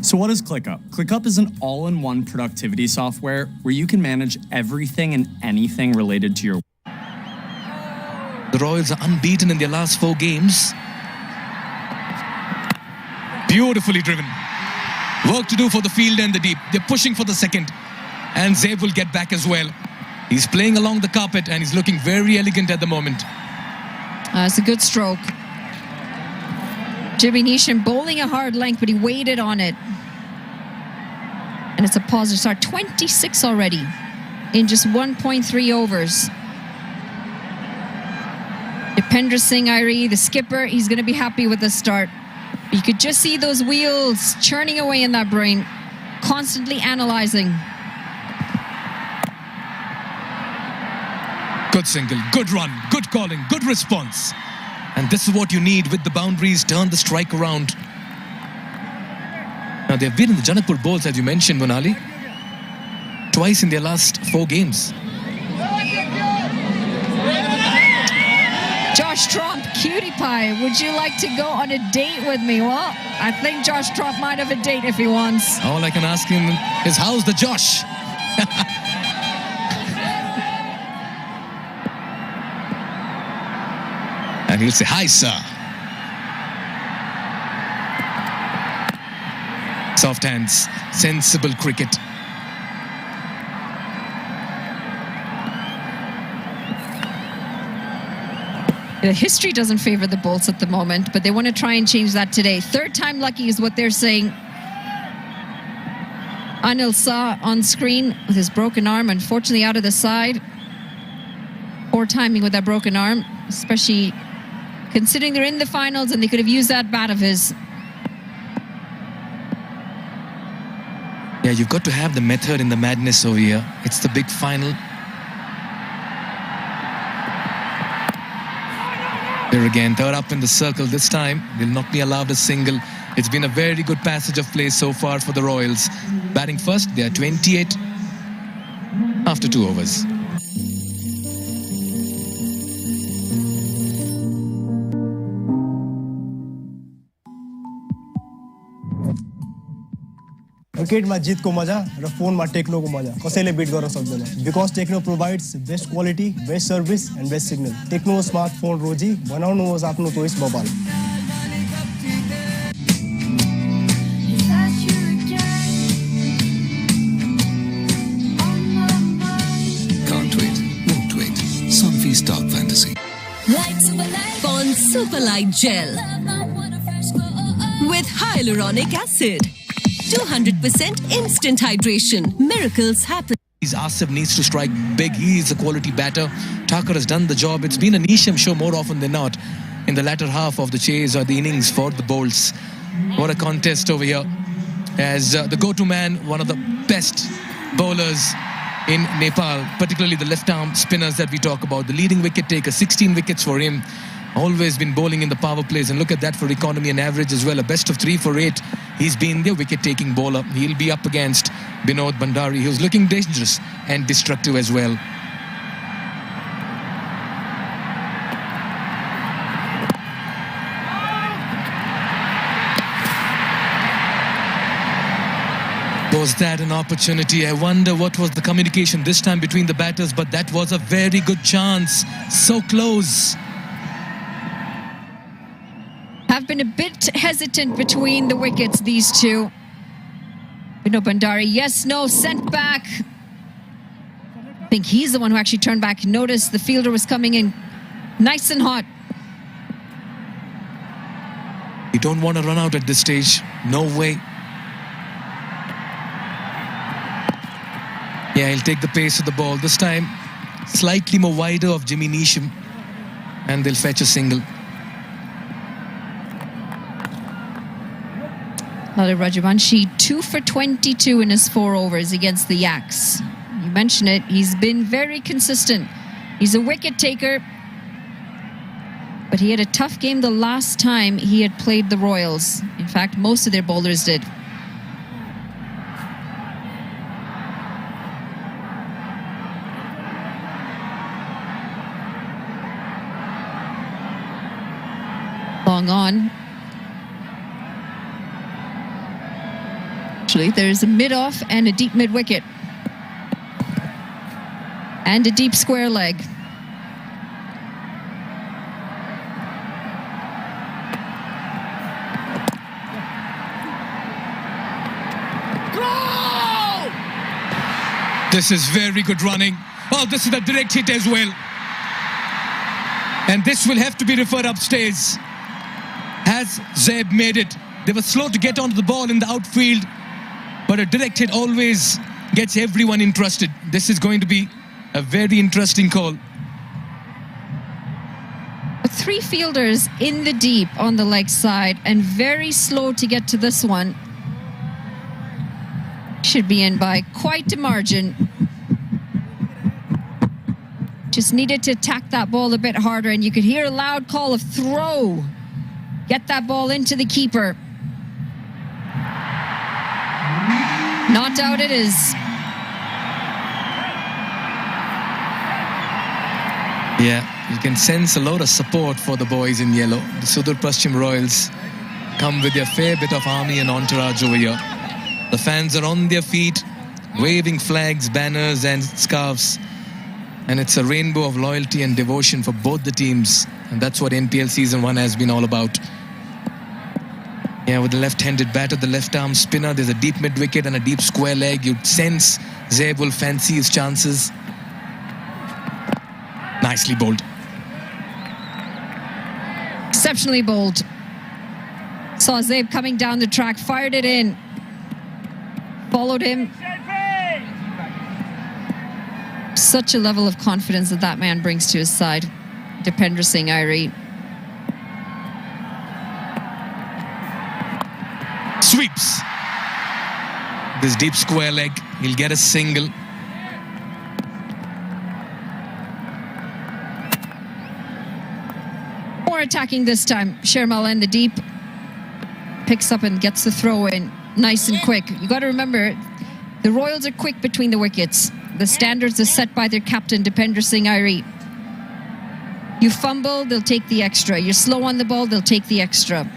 So what is ClickUp? ClickUp is an all-in-one productivity software where you can manage everything and anything related to your... The Royals are unbeaten in their last 4 games. Beautifully driven. Work to do for the field and the deep. They're pushing for the second. And Zev will get back as well. He's playing along the carpet and he's looking very elegant at the moment. It's a good stroke. Jimmy Neesham bowling a hard length, but he waited on it. And it's a positive start. 26 already in just 1.3 overs. Dipendra Singh Airi, the skipper, he's going to be happy with the start. You could just see those wheels churning away in that brain, constantly analyzing. Good single, good run, good calling, good response. And this is what you need with the boundaries, turn the strike around. Now they've been in the Janakpur Bowls, as you mentioned, Monali, twice in their last 4 games. Josh Tromp, cutie pie, would you like to go on a date with me? Well, I think Josh Tromp might have a date if he wants. All I can ask him is, how's the Josh? And he'll say, hi, sir. Soft hands, sensible cricket. The history doesn't favor the Bolts at the moment, but they want to try and change that today. 3rd time lucky is what they're saying. Anil Shah on screen with his broken arm, unfortunately out of the side. Poor timing with that broken arm, especially considering they're in the finals and they could have used that bat of his. Yeah, you've got to have the method in the madness over here. It's the big final. Here again, 3rd up in the circle this time. They'll not be allowed a single. It's been a very good passage of play so far for the Royals. Batting first, they are 28 after 2 overs. क्रिकेटमा जितको मजा र फोनमा टेक्नोको मजा कसैले beat गर्न सक्दैन because Tecno provides best quality best service and best signal Tecno smartphone रोजी बनाउनुहोस् आफ्नो choice mobile Can't wait, won't wait. Sunfeast Dark Fantasy. Light Super Light on Super Light Gel with hyaluronic acid. 200% instant hydration. Miracles happen. Asif needs to strike big. He is a quality batter. Thakur has done the job. It's been a Neesham show more often than not in the latter half of the chase or the innings for the Bolts. What a contest over here. As the go-to man, one of the best bowlers in Nepal, particularly the left-arm spinners that we talk about. The leading wicket taker, 16 wickets for him. Always been bowling in the power plays, and look at that for economy and average as well. A best of 3 for 8. He's been their wicket-taking bowler. He'll be up against Binod Bhandari, who's looking dangerous and destructive as well. Was that an opportunity? I wonder what was the communication this time between the batters, but that was a very good chance. So close. Have been a bit hesitant between the wickets, these two. Binod Bhandari, yes, no, sent back. I think he's the one who actually turned back. Noticed the fielder was coming in nice and hot. You don't want to run out at this stage. No way. Yeah, he'll take the pace of the ball. This time, slightly more wider of Jimmy Neesham. And they'll fetch a single. Lalit Rajavanshi, 2 for 22 in his 4 overs against the Yaks. You mentioned it, he's been very consistent. He's a wicket taker, but he had a tough game the last time he had played the Royals. In fact, most of their bowlers did. Long on. actually. There's a mid-off and a deep mid-wicket. And a deep square leg. This is very good running. Oh, this is a direct hit as well. And this will have to be referred upstairs. Has Zeb made it? They were slow to get onto the ball in the outfield, but a direct hit always gets everyone interested. This is going to be a very interesting call. 3 fielders in the deep on the leg side and very slow to get to this one. Should be in by quite a margin. Just needed to attack that ball a bit harder, and you could hear a loud call of throw. Get that ball into the keeper. Not out it is. Yeah, you can sense a lot of support for the boys in yellow. The Sudurpashim Royals come with their fair bit of army and entourage over here. The fans are on their feet, waving flags, banners and scarves. And it's a rainbow of loyalty and devotion for both the teams. And that's what NPL Season 1 has been all about. Yeah, with the left-handed batter, the left-arm spinner, there's a deep mid-wicket and a deep square leg. You'd sense Zeb will fancy his chances. Nicely bowled. Exceptionally bold. Saw Zeb coming down the track, fired it in. Followed him. Such a level of confidence that that man brings to his side. Dipender Singh Airi. Sweeps. This deep square leg, he'll get a single. More attacking this time. Shermal in the deep. Picks up and gets the throw in. Nice and quick. You got to remember, the Royals are quick between the wickets. The standards are set by their captain, Dipender Singh Airi. You fumble, they'll take the extra. You're slow on the ball, they'll take the extra.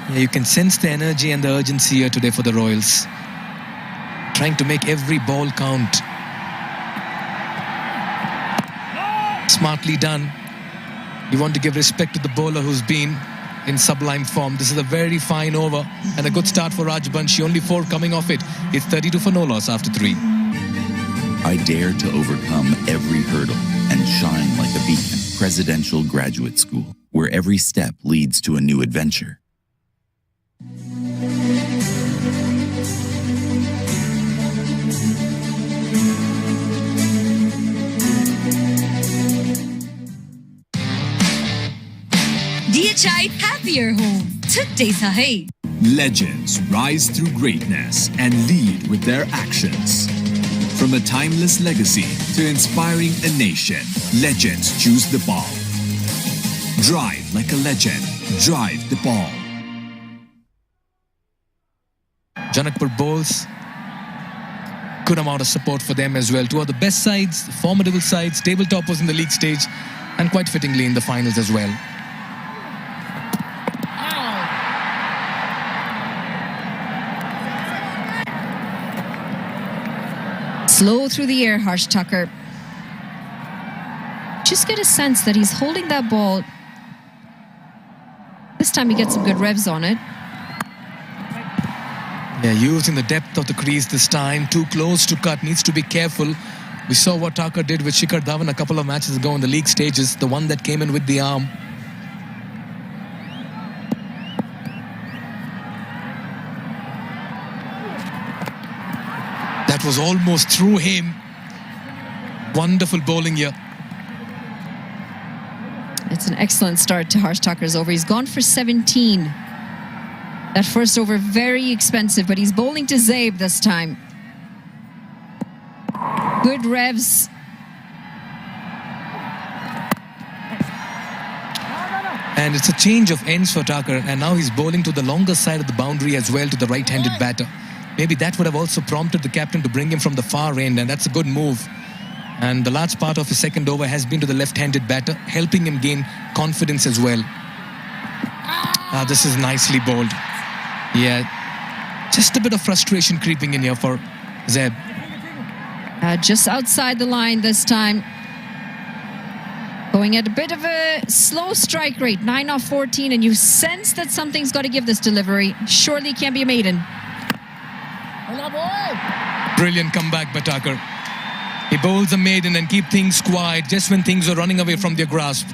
Yeah, you can sense the energy and the urgency here today for the Royals. Trying to make every ball count. Smartly done. You want to give respect to the bowler who's been in sublime form. This is a very fine over and a good start for Rajbanshi. Only 4 coming off it. It's 32 for no loss after 3. I dare to overcome every hurdle and shine like a beacon. Presidential Graduate School, where every step leads to a new adventure. DHI Happier Home. Today's hai. Legends rise through greatness and lead with their actions. From a timeless legacy to inspiring a nation, legends choose the ball. Drive like a legend. Drive the ball. Janakpur bowls. Good amount of support for them as well. 2 of the best sides, formidable sides, table toppers in the league stage, and quite fittingly in the finals as well. Slow through the air, Harsh Tucker. Just get a sense that he's holding that ball. This time he gets some good revs on it. Yeah, using the depth of the crease this time. Too close to cut. Needs to be careful. We saw what Tucker did with Shikhar Dhawan a couple of matches ago in the league stages. The one that came in with the arm. That was almost through him. Wonderful bowling here. It's an excellent start to Harsh Tucker's over. He's gone for 17. That first over, very expensive, but he's bowling to Zabe this time. Good revs. And it's a change of ends for Tucker, and now he's bowling to the longer side of the boundary as well, to the right-handed batter. Maybe that would have also prompted the captain to bring him from the far end, and that's a good move. And the large part of his second over has been to the left-handed batter, helping him gain confidence as well. This is nicely bowled. Yeah, just a bit of frustration creeping in here for Zeb. Just outside the line this time. Going at a bit of a slow strike rate, 9 off 14, and you sense that something's got to give this delivery. Surely can't be a maiden. Brilliant comeback by Tucker. He bowls a maiden and keep things quiet just when things are running away from their grasp.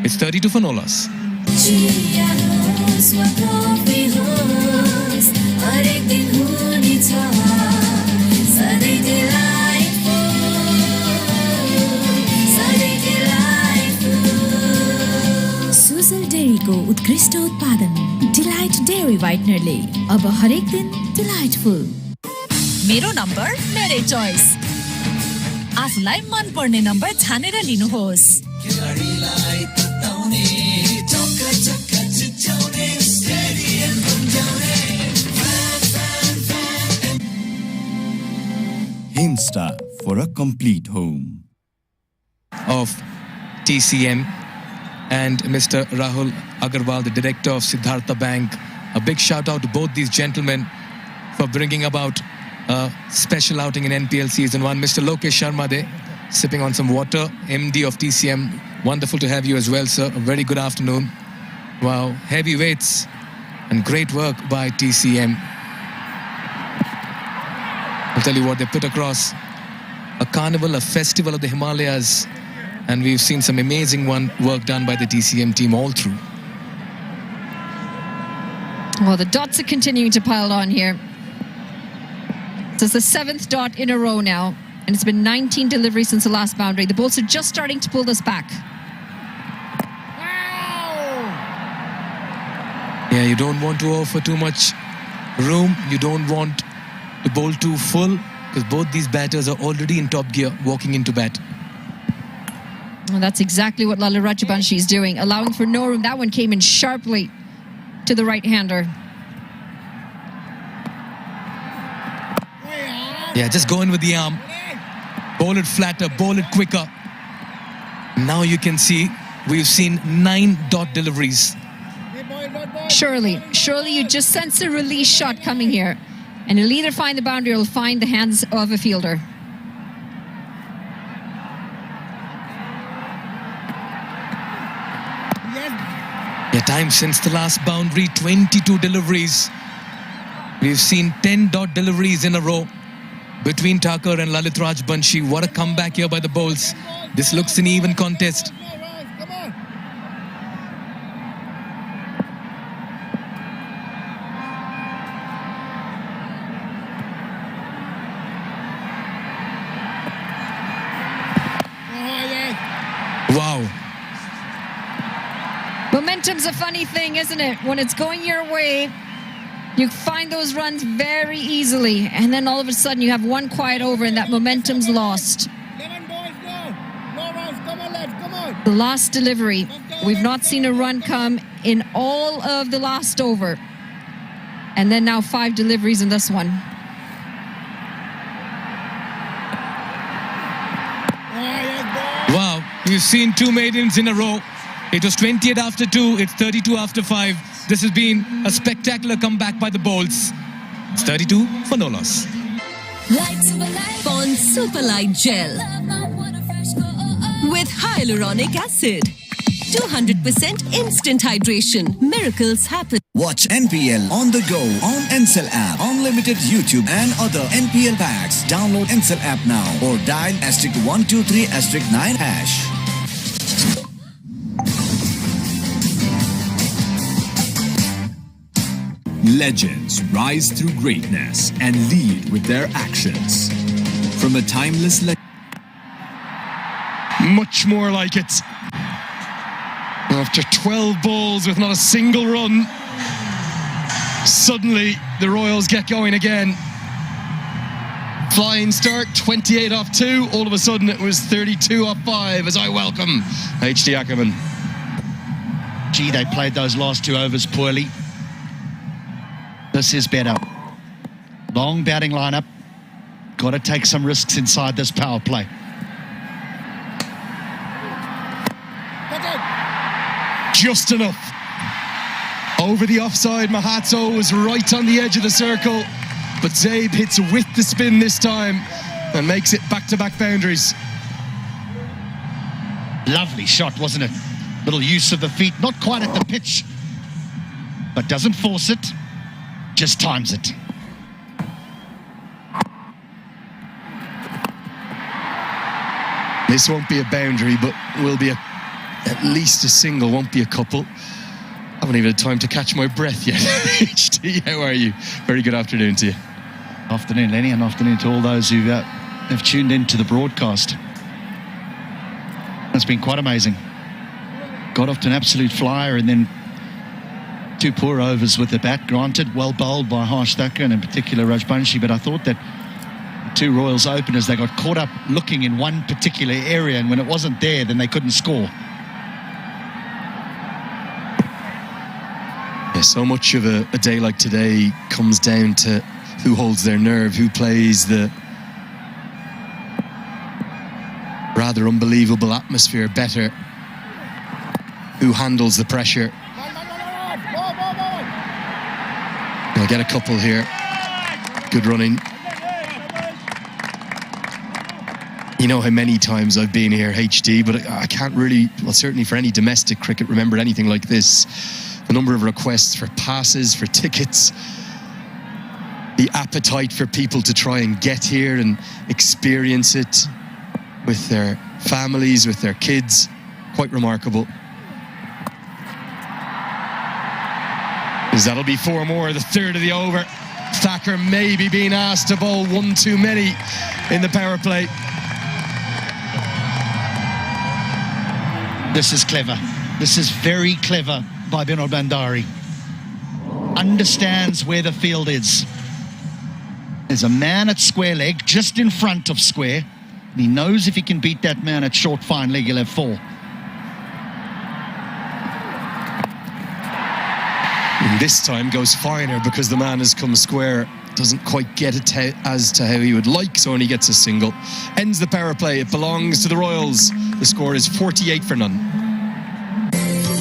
It's 32 for Nolas. Sujal डेयरीको उत्कृष्ट उत्पादन delight dairy व्हाइटनरले अब हरेक दिन delightful. मेरो number मेरै चोइस। आफूलाई मन पर्ने नम्बर छानेर लिनुहोस्। Himstar for a complete home. Of TCM and Mr. Rahul Agarwal, the director of Siddhartha Bank. A big shout out to both these gentlemen for bringing about a special outing in NPL Season 1. Mr. Lokesh Sharma there, sipping on some water, MD of TCM. Wonderful to have you as well, sir. A very good afternoon. Wow, heavyweights and great work by TCM. I'll tell you what, they put across a carnival, a festival of the Himalayas, and we've seen some amazing work done by the TCM team all through. Well, the dots are continuing to pile on here. So it's the 7th dot in a row now, and it's been 19 deliveries since the last boundary. The Bolts are just starting to pull this back. Yeah, you don't want to offer too much room. You don't want to bowl too full, because both these batters are already in top gear walking into bat. Well, that's exactly what Lala Rajabanshi is doing, allowing for no room. That one came in sharply to the right-hander. Yeah, just go in with the arm. Bowl it flatter, bowl it quicker. Now you can see we've seen 9 dot deliveries. Surely you just sense a release shot coming here. And he'll either find the boundary or he'll find the hands of a fielder. Yeah, time since the last boundary, 22 deliveries. We've seen 10 dot deliveries in a row between Thakur and Lalit Rajbanshi. What a comeback here by the bowls. This looks an even contest. Wow. Momentum's a funny thing, isn't it? When it's going your way, you find those runs very easily, and then all of a sudden you have one quiet over and that momentum's lost. The last delivery, we've not seen a run come in all of the last over. And then now 5 deliveries in this one. Wow, we've seen 2 maidens in a row. It was 28 after 2, it's 32 after 5. This has been a spectacular comeback by the Bolts. It's 32 for no loss. Pond Super Light Gel with hyaluronic acid. 200% instant hydration. Miracles happen. Watch NPL on the go on Ncell app, unlimited YouTube and other NPL packs. Download Ncell app now or dial *123*9#. Legends rise through greatness and lead with their actions. From a timeless much more like it. After 12 balls with not a single run, suddenly the Royals get going again. Flying start, 28 off 2. All of a sudden it was 32 off 5 as I welcome HD Ackerman. Gee, they played those last 2 overs poorly. This is better. Long batting lineup. Got to take some risks inside this power play. Just enough. over the offside. Mahato was right on the edge of the circle, but Zabe hits with the spin this time and makes it back-to-back boundaries. Lovely shot, wasn't it? Little use of the feet, not quite at the pitch, but doesn't force it, just times it. This won't be a boundary, but will be at least a single, won't be a couple. I haven't even had time to catch my breath yet. HT, how are you? Very good afternoon to you. Afternoon, Lenny, and afternoon to all those who have tuned in to the broadcast. It's been quite amazing. Got off to an absolute flyer and then 2 poor overs with the bat. Granted, well bowled by Harsh Thakur and in particular Rajbanshi, but I thought that 2 Royals openers, they got caught up looking in one particular area, and when it wasn't there, then they couldn't score. Yeah, so much of a day like today comes down to who holds their nerve, who plays the rather unbelievable atmosphere better, who handles the pressure. I'll get a couple here. Good running. You know how many times I've been here, HT, but I can't really, well, certainly for any domestic cricket, remember anything like this. The number of requests for passes, for tickets, the appetite for people to try and get here and experience it with their families, with their kids. Quite remarkable. As that'll be 4 more, the third of the over. Thakur maybe being asked to bowl 1 too many in the power play. This is clever. This is very clever by Binod Bandari. Understands where the field is. There's a man at square leg, just in front of square. And he knows if he can beat that man at short fine leg, he'll have 4. And this time goes finer because the man has come square. Doesn't quite get it as to how he would like, so only gets a single. Ends the power play. It belongs to the Royals. The score is 48 for none.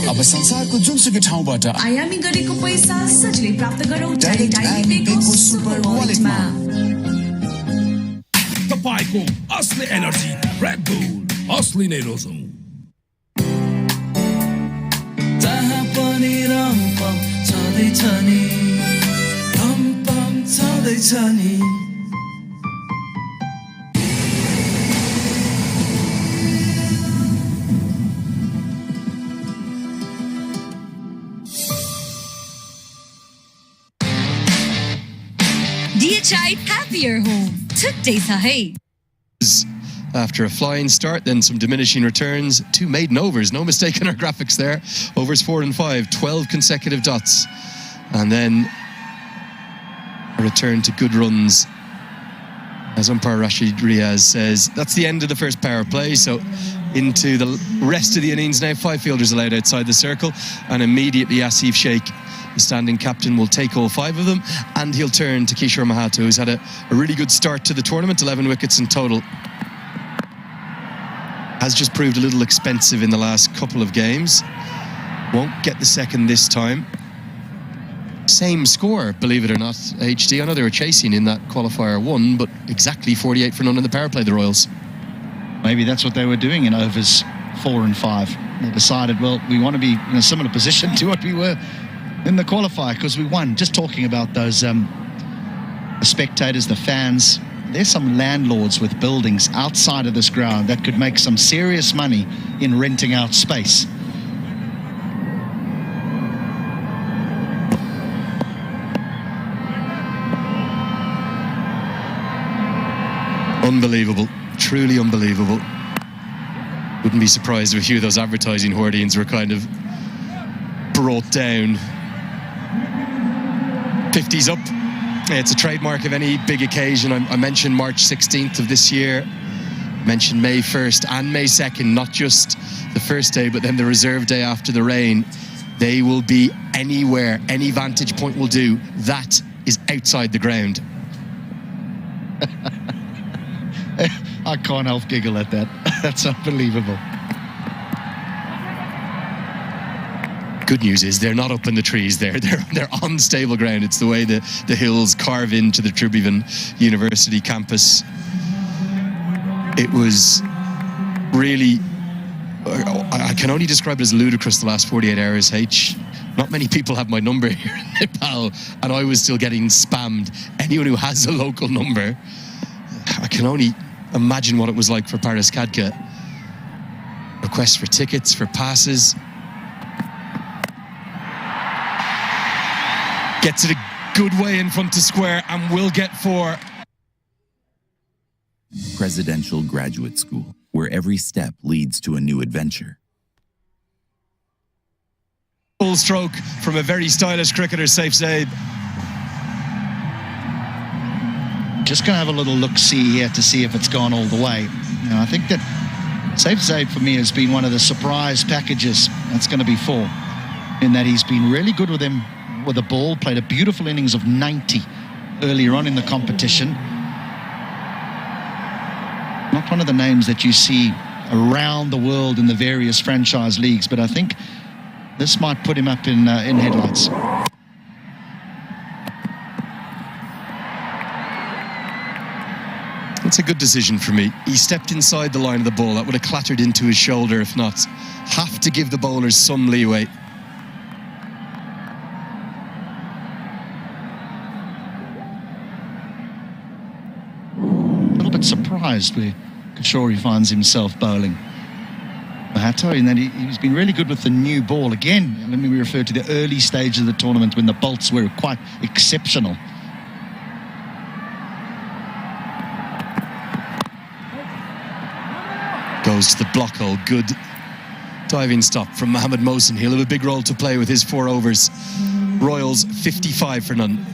अब संसारको जुनसुकै ठाउँबाट आयामी गरेको पैसा सजिलै प्राप्त गरौँ डाइरेक्ट आइपीको सुपर वालेटमा तपाईको असली एनर्जी रेड बुल असली नै रोजौं जहाँ पनि रमपम छँदैछ नि रमपम छँदैछ नि DHI happier home today sahi. After a flying start, then some diminishing returns, 2 maiden overs, no mistake in our graphics there. Overs 4 and 5, 12 consecutive dots. And then a return to good runs. As umpire Rashid Riaz says, that's the end of the first power play. So into the rest of the innings now, 5 fielders allowed outside the circle. And immediately Asif Sheikh, the standing captain, will take all 5 of them, and he'll turn to Kishore Mahato, who's had a really good start to the tournament, 11 wickets in total. Has just proved a little expensive in the last couple of games. Won't get the second this time. Same score, believe it or not, HT. I know they were chasing in that qualifier 1, but exactly 48 for none in the power play, the Royals. Maybe that's what they were doing in overs 4 and 5. They decided, well, we want to be in a similar position to what we were in the qualifier because we won. Just talking about those the spectators, the fans. There's some landlords with buildings outside of this ground that could make some serious money in renting out space. Unbelievable, truly unbelievable. Wouldn't be surprised if a few of those advertising hoardings were kind of brought down. 50's up. It's a trademark of any big occasion. I mentioned March 16th of this year. Mentioned May 1st and May 2nd, not just the first day, but then the reserve day after the rain. They will be anywhere, any vantage point will do. That is outside the ground. I can't help giggle at that. That's unbelievable. Good news is they're not up in the trees there. They're on stable ground. It's the way the hills carve into the Tribhuvan University campus. It was really, I can only describe it as ludicrous the last 48 hours, H. Not many people have my number here in Nepal, and I was still getting spammed. Anyone who has a local number, I can only imagine what it was like for Paris Kadka. Requests for tickets, for passes. Gets it a good way in front to square and will get 4. Presidential Graduate School, where every step leads to a new adventure. Full stroke from a very stylish cricketer, Saif Zaid. Just going to have a little look-see here to see if it's gone all the way. Now, I think that Saif Zaid for me has been one of the surprise packages. That's going to be 4. In that he's been really good with him with the ball, played a beautiful innings of 90 earlier on in the competition. Not one of the names that you see around the world in the various franchise leagues, but I think this might put him up in headlights. It's a good decision for me. He stepped inside the line of the ball. That would have clattered into his shoulder if not. Have to give the bowlers some leeway. A little bit surprised where Kishore finds himself bowling. Mahato, in that he's been really good with the new ball. Again, let me refer to the early stages of the tournament when the bolts were quite exceptional. Goes to the block hole. Good diving stop from Mohamed Mohsen. He'll have a big role to play with his 4 overs. Royals 55 for none.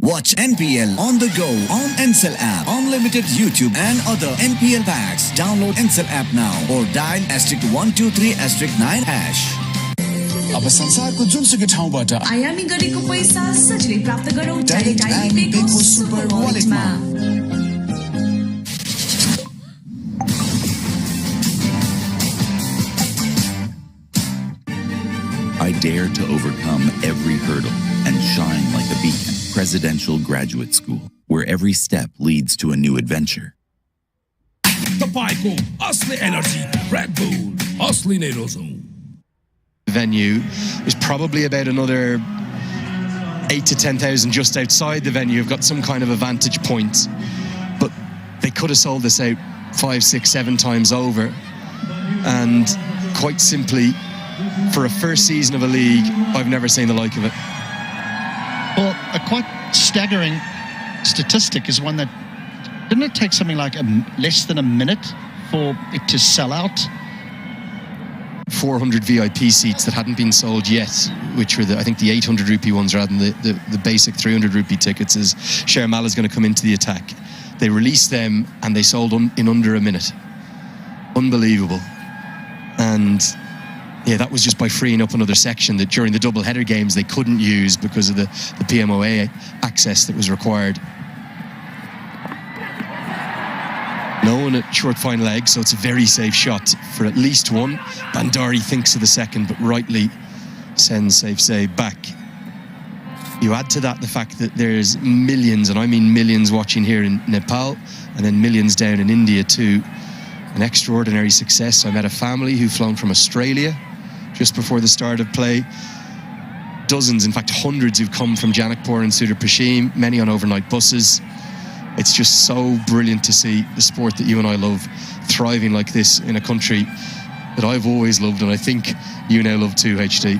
Watch NPL on the go on Ncell app, unlimited YouTube and other NPL packs. Download Ncell app now or dial *123*9#. अब संसारको जुनसुकै ठाउँबाट आयामी गरेको पैसा सजिलै प्राप्त गरौँ डाइरेक्ट आयामी पेको सुपर वालेटमा। I dare to overcome every hurdle and shine like a beacon. Presidential Graduate School, where every step leads to a new adventure. Tapayko, Asli Energy, Red Bull, Asli Nerozum. Venue is probably about another 8 to 10,000 just outside the venue. Have got some kind of a vantage point, but they could have sold this out 5, 6, 7 times over, and quite simply, for a first season of a league, I've never seen the like of it. Well, a quite staggering statistic is one that, didn't it take something like less than a minute for it to sell out? 400 VIP seats that hadn't been sold yet, which were I think the 800 rupee ones rather than the basic 300 rupee tickets, as Sharmal is going to come into the attack. They released them and they sold in under a minute. Unbelievable. And yeah, that was just by freeing up another section that during the double header games they couldn't use because of the PMOA access that was required. No one at short fine leg, so it's a very safe shot for at least one. Bandari thinks of the second, but rightly sends Saif Zaid back. You add to that the fact that there's millions, and I mean millions, watching here in Nepal, and then millions down in India too. An extraordinary success. I met a family who've flown from Australia just before the start of play. Dozens, in fact hundreds, who've come from Janakpur and Sudurpashim, many on overnight buses. It's just so brilliant to see the sport that you and I love thriving like this in a country that I've always loved, and I think you now love too, HT.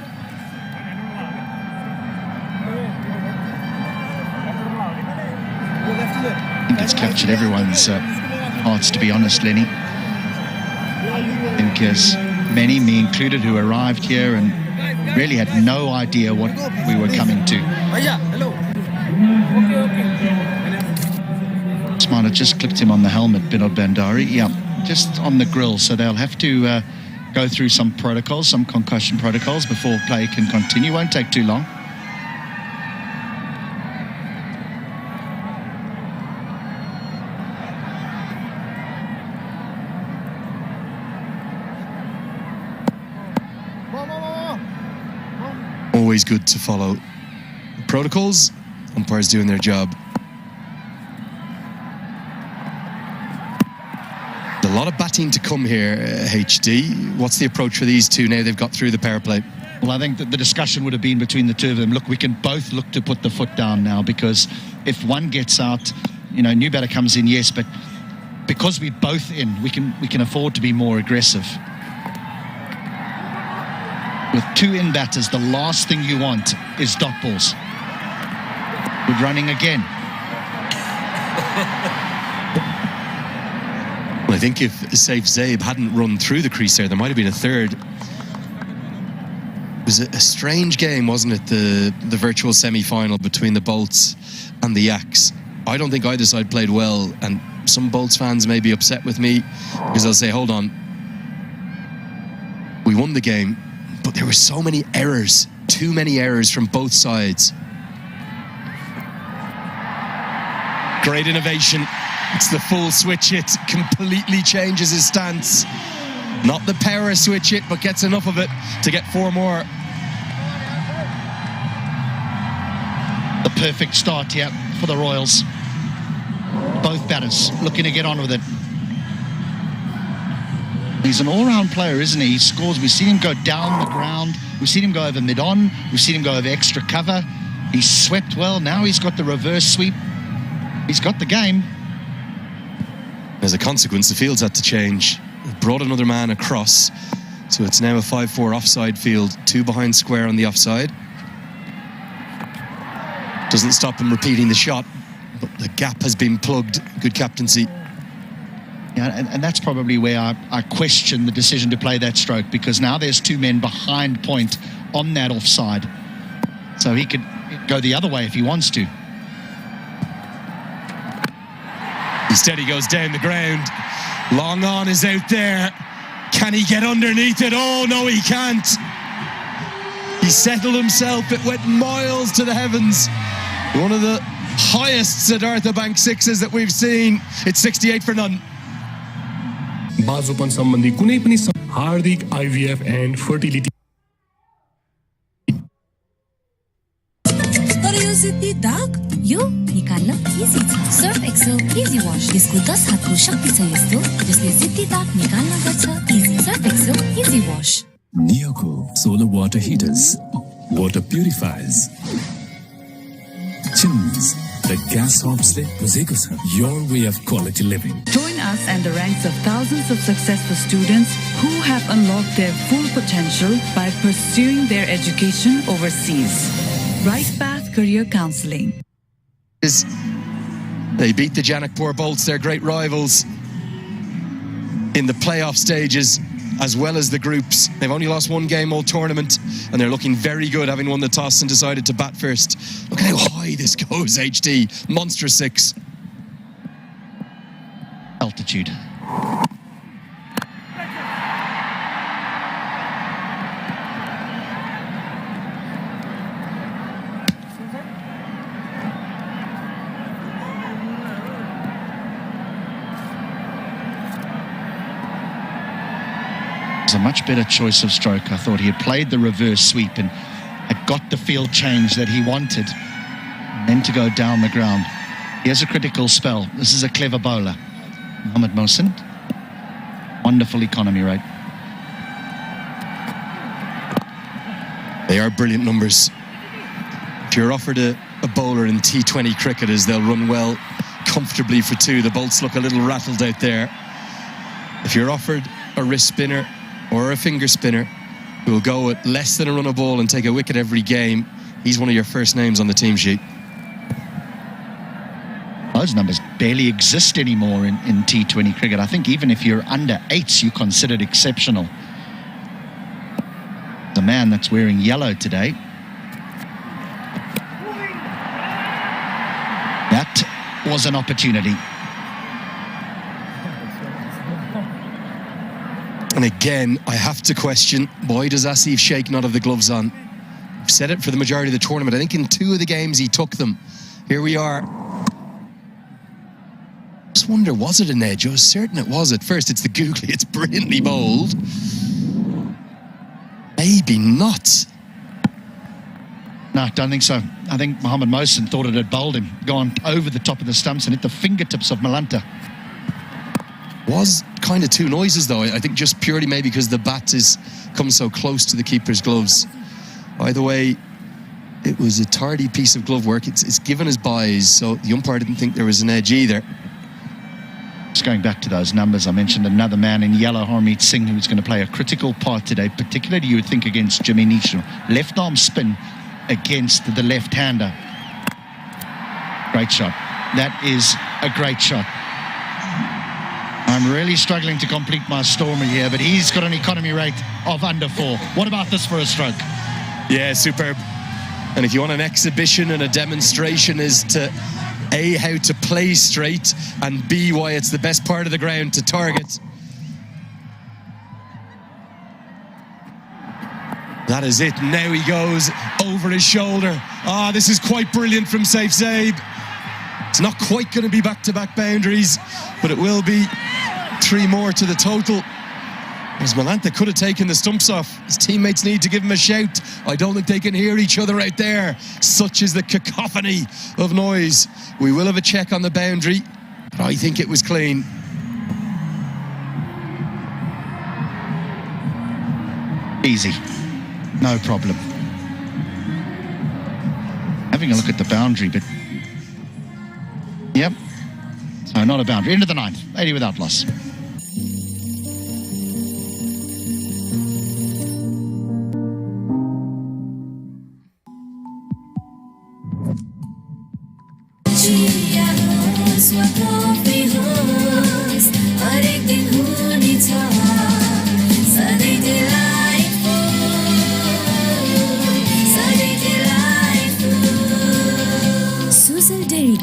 I think it's captured everyone's hearts, to be honest, Lenny. I think as many, me included, who arrived here and really had no idea what we were coming to. Smart just clipped him on the helmet, Binod Bandari. Yeah, just on the grill. So they'll have to go through some protocols, some concussion protocols before play can continue. Won't take too long. always good to follow protocols. Umpires doing their job. A lot of batting to come here, HD. What's the approach for these two now they've got through the power play? Well, I think that the discussion would have been between the two of them. Look, we can both look to put the foot down now, because if one gets out, new batter comes in, yes, but because we're both in, we can afford to be more aggressive. With two in batters, the last thing you want is dot balls. Good running again. Well, I think if Saif Zaib hadn't run through the crease there might have been a third. It was a strange game, wasn't it? The virtual semi-final between the Bolts and the Yaks. I don't think either side played well, and some Bolts fans may be upset with me because they'll say, hold on, we won the game, but there were so many errors, too many errors from both sides. Great innovation. It's the full switch hit, completely changes his stance. Not the power switch hit, but gets enough of it to get 4 more. The perfect start here for the Royals. Both batters looking to get on with it. He's an all-round player, isn't he? He scores. We've seen him go down the ground. We've seen him go over mid-on. We've seen him go over extra cover. He's swept well. Now he's got the reverse sweep. He's got the game. As a consequence, the fields had to change. It brought another man across. So it's now a 5-4 offside field. 2 behind square on the offside. Doesn't stop him repeating the shot, but the gap has been plugged. Good captaincy. Yeah, and that's probably where I question the decision to play that stroke, because now there's 2 men behind point on that offside. So he could go the other way if he wants to. Instead, he goes down the ground. Long on is out there. Can he get underneath it? Oh, no, he can't. He settled himself. It went miles to the heavens. One of the highest Siddhartha Bank sixes that we've seen. It's 68 for none. बाजुपन सम्बन्धी कुनै पनि हार्दिक IVF and fertility. तर यो जिद्दी दाग यो निकाल्न easy छ Surf excel easy wash यसको 10 हातको शक्ति छ यस्तो जसले जिद्दी दाग निकाल्न गर्छ easy surf excel easy wash Neoco solar water heaters, water purifiers, chimneys, the gas hobs your way of quality living. Join us and the ranks of thousands of successful students who have unlocked their full potential by pursuing their education overseas. Right Path Career Counseling. They beat the Janakpur Bolts, their great rivals, in the playoff stages as well as the groups. They've only lost 1 game all tournament, and they're looking very good, having won the toss and decided to bat first. Look at how high this goes, HD. Monster 6. Altitude. A much better choice of stroke. I thought he had played the reverse sweep and had got the field change that he wanted, and then to go down the ground. He has a critical spell. This is a clever bowler. Mohamed Mohsin. Wonderful economy rate. They are brilliant numbers. If you're offered a bowler in T20 cricket, as they'll run well comfortably for 2. The Bolts look a little rattled out there. If you're offered a wrist spinner or a finger spinner who will go at less than a run a ball and take a wicket every game, he's one of your first names on the team sheet. Those numbers barely exist anymore in T20 cricket. I think even if you're under 8s, you're considered exceptional. The man that's wearing yellow today. That was an opportunity. And again, I have to question, why does Asif Sheikh not have the gloves on? I've said it for the majority of the tournament. I think in 2 of the games he took them. Here we are. Just wonder, was it an edge? I was certain it was at first. It's the googly. It's brilliantly bowled. Maybe not. No, don't think so. I think Mohammed Mohsen thought it had bowled him, gone over the top of the stumps and hit the fingertips of Malanta. Was kind of two noises though. I think just purely maybe because the bat is come so close to the keeper's gloves. Either way, it was a tardy piece of glove work. It's given as byes, so the umpire didn't think there was an edge either. Just going back to those numbers, I mentioned another man in yellow, Harmeet Singh, who's going to play a critical part today, particularly you would think against Jimmy Neesham. Left arm spin against the left-hander. Great shot. That is a great shot. I'm really struggling to complete my Stormy here, but he's got an economy rate of under 4. What about this for a stroke? Yeah, superb. And if you want an exhibition and a demonstration as to A, how to play straight, and B, why it's the best part of the ground to target, that is it. Now he goes over his shoulder. Ah, this is quite brilliant from Saif Zaib. It's not quite going to be back-to-back boundaries, but it will be 3 more to the total. As Malanta could have taken the stumps off. His teammates need to give him a shout. I don't think they can hear each other out there. Such is the cacophony of noise. We will have a check on the boundary, but I think it was clean. Easy. No problem. Having a look at the boundary, but... Yep. So not a boundary. Into the 9th. 80 without loss.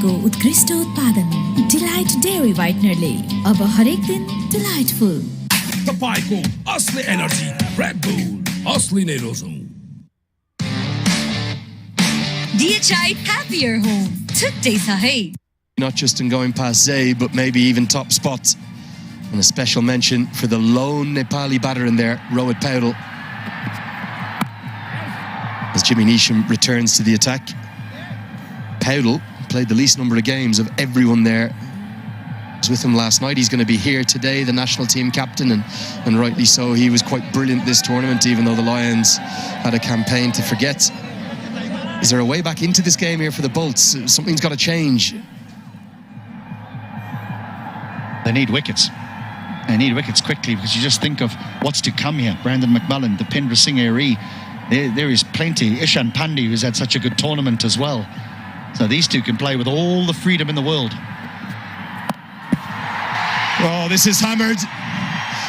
को उत्कृष्ट उत्पादन delight dairy व्हाइटनरले अब हरेक दिन delightful तपाईको असली energy red bull असली नै रोजौं DHI happier home today sahay not just in going past Zay but maybe even top spots, and a special mention for the lone Nepali batter in there, Rohit Paudel, as Jimmy Neesham returns to the attack. Paudel played the least number of games of everyone there. I was with him last night. He's going to be here today, the national team captain, and rightly so. He was quite brilliant this tournament, even though the Lions had a campaign to forget. Is there a way back into this game here for the Bolts? Something's got to change. They need wickets. They need wickets quickly, because you just think of what's to come here. Brandon McMullen, Dipendra Singh Airee. There is plenty. Ishan Pandey, who's had such a good tournament as well. So these two can play with all the freedom in the world. Oh, this is hammered.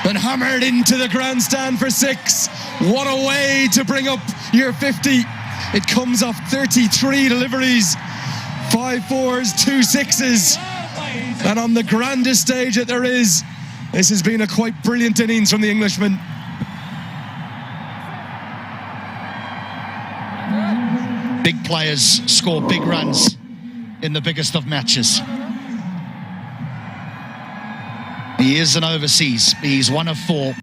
And hammered into the grandstand for 6. What a way to bring up your 50. It comes off 33 deliveries. 5 4s, 2 6s. And on the grandest stage that there is, this has been a quite brilliant innings from the Englishman. Big players score big runs in the biggest of matches. He is an overseas. He's 1 of 4.